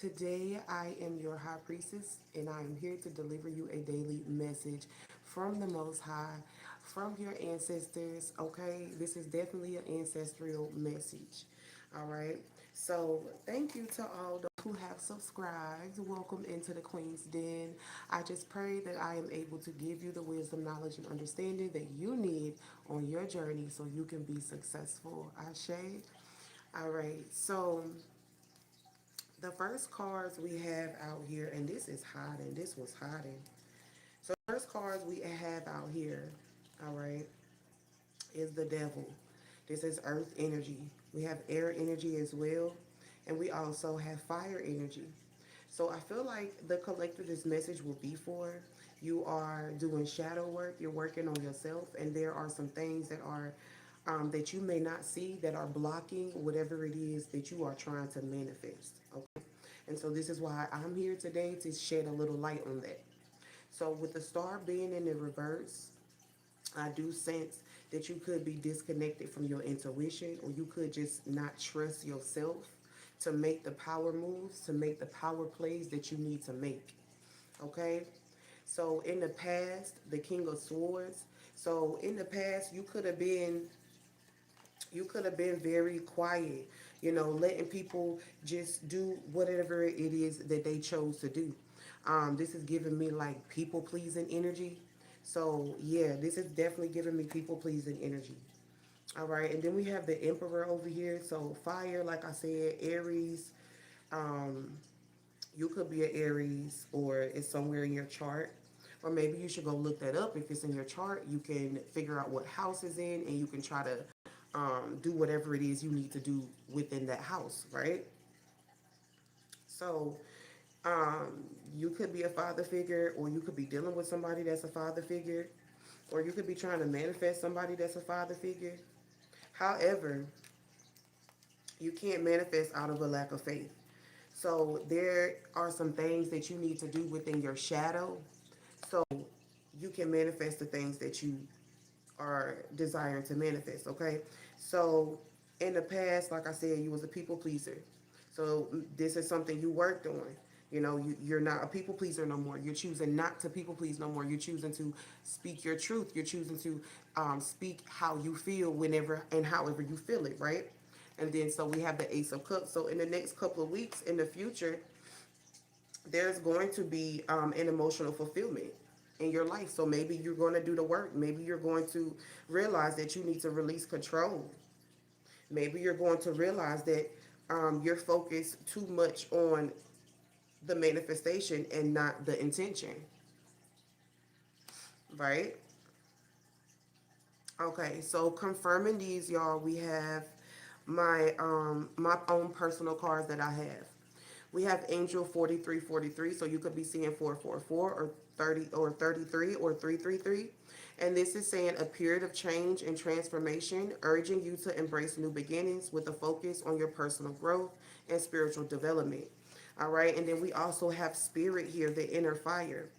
Today, I am your high priestess, and I am here to deliver you a daily message from the Most High, from your ancestors. Okay, this is definitely an ancestral message. All right, so thank you to all those who have subscribed. Welcome into the Queen's Den. I just pray that I am able to give you the wisdom, knowledge, and understanding that you need on your journey so you can be successful. Ashe. All right, so the first cards we have out here, and this is hiding. This was hiding. So the first cards we have out here, all right, is the devil. This is earth energy. We have air energy as well, and we also have fire energy. So I feel like the collective this message will be for. You are doing shadow work. You're working on yourself, and there are some things that are that you may not see that are blocking whatever it is that you are trying to manifest. Okay, and so this is why I'm here today to shed a little light on that. So with the star being in the reverse, I do sense that you could be disconnected from your intuition, or you could just not trust yourself to make the power moves, to make the power plays that you need to make. Okay? So in the past, the King of Swords. So in the past, you could have been very quiet, letting people just do whatever it is that they chose to do. This is giving me like people pleasing energy. So yeah, this is definitely giving me people pleasing energy. All right, and then we have the Emperor over here. So fire, like I said, Aries. Um, you could be an Aries, or it's somewhere in your chart. Or maybe you should go look that up. If it's in your chart, you can figure out what house is in, and you can try to do whatever it is you need to do within that house, right? So um, you could be a father figure, or you could be dealing with somebody that's a father figure, or you could be trying to manifest somebody that's a father figure. However, you can't manifest out of a lack of faith. So there are some things that you need to do within your shadow so you can manifest the things that you are desiring to manifest, okay? So in the past, like I said, you was a people pleaser. So this is something you worked on. You're not a people pleaser no more. You're choosing not to people please no more. You're choosing to speak your truth. You're choosing to speak how you feel whenever and however you feel it, right? And then so we have the Ace of Cups. So in the next couple of weeks in the future, there's going to be an emotional fulfillment in your life. So maybe you're going to do the work. Maybe you're going to realize that you need to release control. Maybe you're going to realize that you're focused too much on the manifestation and not the intention, right? Okay, so confirming these, y'all, we have my own personal cards that I have. We have Angel 4343, so you could be seeing 444 or 30 or 33 or 333. And this is saying a period of change and transformation, urging you to embrace new beginnings with a focus on your personal growth and spiritual development. All right, and then we also have Spirit here, the inner fire.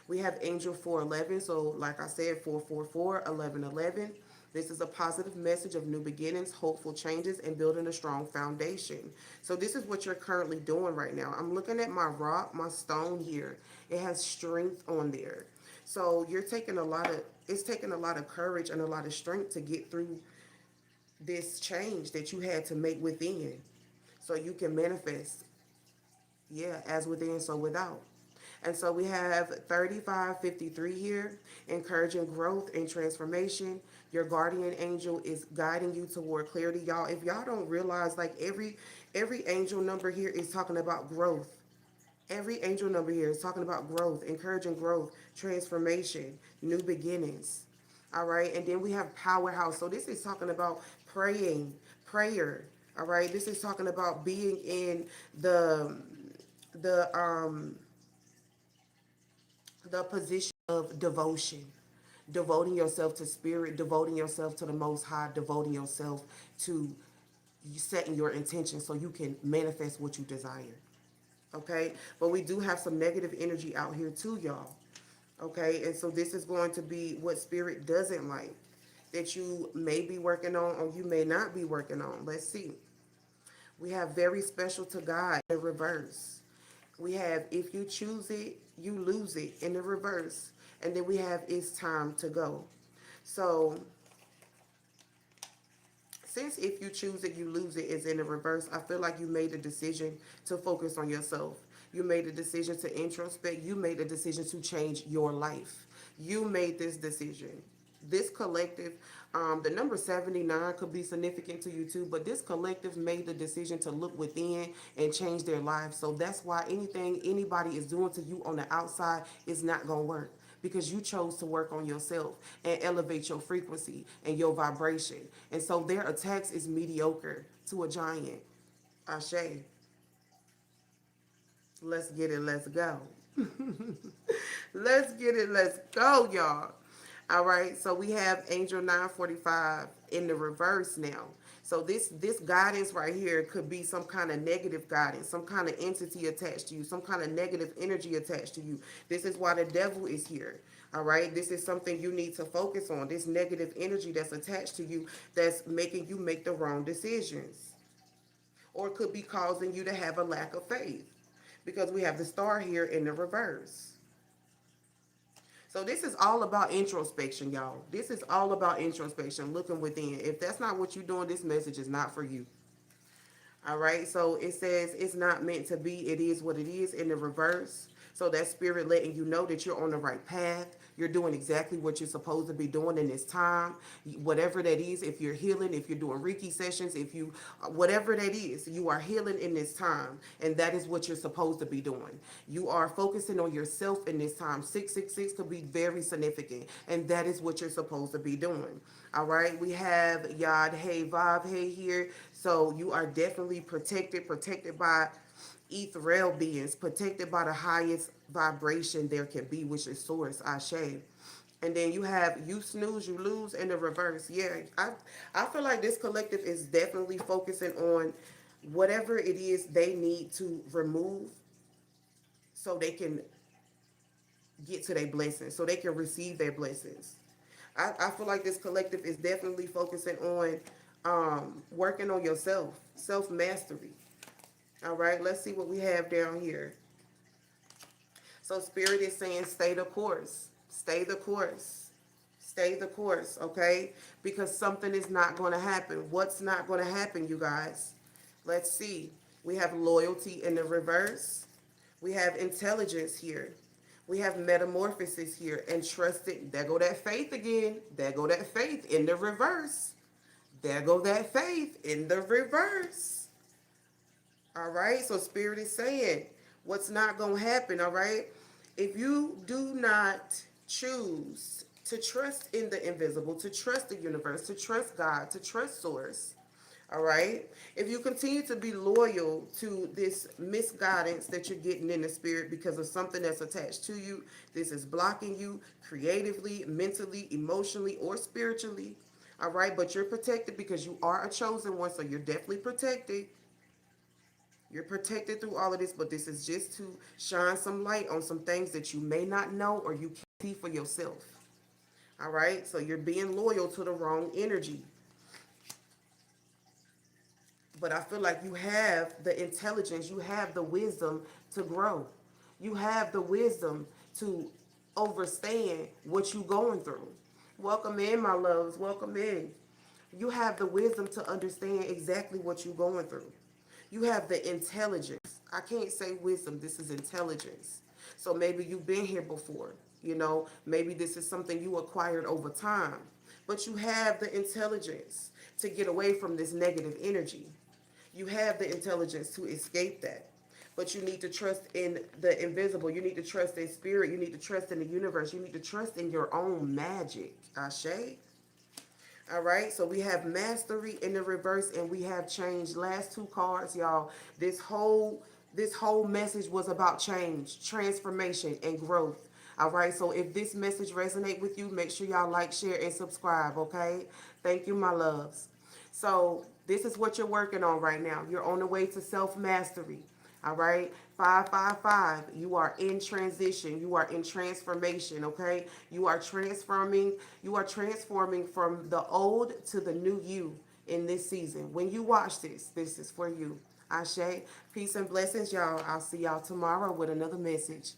We have Angel 411, so like I said, 444, 1111. This is a positive message of new beginnings, hopeful changes, and building a strong foundation. So this is what you're currently doing right now. I'm looking at my rock, my stone here. It has strength on there. So it's taking a lot of courage and a lot of strength to get through this change that you had to make within so you can manifest. Yeah, as within, so without. And so we have 3553 here, encouraging growth and transformation. Your guardian angel is guiding you toward clarity. Y'all, if y'all don't realize, like every angel number here is talking about growth. Every angel number here is talking about growth, encouraging growth, transformation, new beginnings. All right. And then we have powerhouse. So this is talking about prayer. All right. This is talking about being in the the position of devotion, devoting yourself to spirit, devoting yourself to the Most High, devoting yourself to setting your intention so you can manifest what you desire. Okay, but we do have some negative energy out here too, y'all. Okay, and so this is going to be what spirit doesn't like that you may be working on or you may not be working on. Let's see. We have very special to God in reverse. We have if you choose it, you lose it in the reverse. And then we have it's time to go. So since if you choose it, you lose it is in the reverse, I feel like you made a decision to focus on yourself. You made a decision to introspect. You made a decision to change your life. You made this decision. This collective, the number 79 could be significant to you too, but this collective made the decision to look within and change their lives. So that's why anything anybody is doing to you on the outside is not going to work because you chose to work on yourself and elevate your frequency and your vibration. And so their attacks is mediocre to a giant. Ashe. Let's get it. Let's go. Let's get it. Let's go, y'all. All right. So we have Angel 945 in the reverse now. So this guidance right here could be some kind of negative guidance, some kind of entity attached to you, some kind of negative energy attached to you. This is why the devil is here. All right. This is something you need to focus on. This negative energy that's attached to you that's making you make the wrong decisions, or it could be causing you to have a lack of faith because we have the star here in the reverse. So this is all about introspection, y'all. This is all about introspection, looking within. If that's not what you're doing, this message is not for you. All right. So it says it's not meant to be. It is what it is in the reverse. So that spirit letting you know that you're on the right path. You're doing exactly what you're supposed to be doing in this time. Whatever that is, if you're healing, if you're doing Reiki sessions, if you, whatever that is, you are healing in this time. And that is what you're supposed to be doing. You are focusing on yourself in this time. 666 could be very significant. And that is what you're supposed to be doing. All right. We have Yod Hey Vav Hey here. So you are definitely protected by ethereal beings, protected by the highest vibration there can be, which is source, Ashe. And then you have you snooze, you lose in the reverse. Yeah, I feel like this collective is definitely focusing on whatever it is they need to remove so they can get to their blessings, so they can receive their blessings. I feel like this collective is definitely focusing on working on yourself, self-mastery. All right, let's see what we have down here. So Spirit is saying stay the course. Stay the course. Stay the course, okay? Because something is not going to happen. What's not going to happen, you guys? Let's see. We have loyalty in the reverse. We have intelligence here. We have metamorphosis here and trusted. There go that faith again. There go that faith in the reverse. There go that faith in the reverse. All right. So Spirit is saying what's not going to happen. All right. If you do not choose to trust in the invisible, to trust the universe, to trust God, to trust source, all right. If you continue to be loyal to this misguidance that you're getting in the spirit because of something that's attached to you, this is blocking you creatively, mentally, emotionally, or spiritually. All right. But you're protected because you are a chosen one. So you're definitely protected. You're protected through all of this, but this is just to shine some light on some things that you may not know or you can't see for yourself. All right. So you're being loyal to the wrong energy. But I feel like you have the intelligence, you have the wisdom to grow. You have the wisdom to understand what you're going through. Welcome in, my loves. Welcome in. You have the wisdom to understand exactly what you're going through. You have the intelligence. I can't say wisdom, this is intelligence. So maybe you've been here before. You know, maybe this is something you acquired over time. But you have the intelligence to get away from this negative energy. You have the intelligence to escape that. But you need to trust in the invisible. You need to trust in spirit. You need to trust in the universe. You need to trust in your own magic. Ashe. All right. So we have mastery in the reverse and we have change. Last two cards, y'all. This whole message was about change, transformation, and growth. All right. So if this message resonate with you, make sure y'all like, share, and subscribe. Okay. Thank you, my loves. So this is what you're working on right now. You're on the way to self-mastery. All right. 555. You are in transition. You are in transformation. Okay. You are transforming. You are transforming from the old to the new you in this season. When you watch this, this is for you. Ashe. Peace and blessings, y'all. I'll see y'all tomorrow with another message.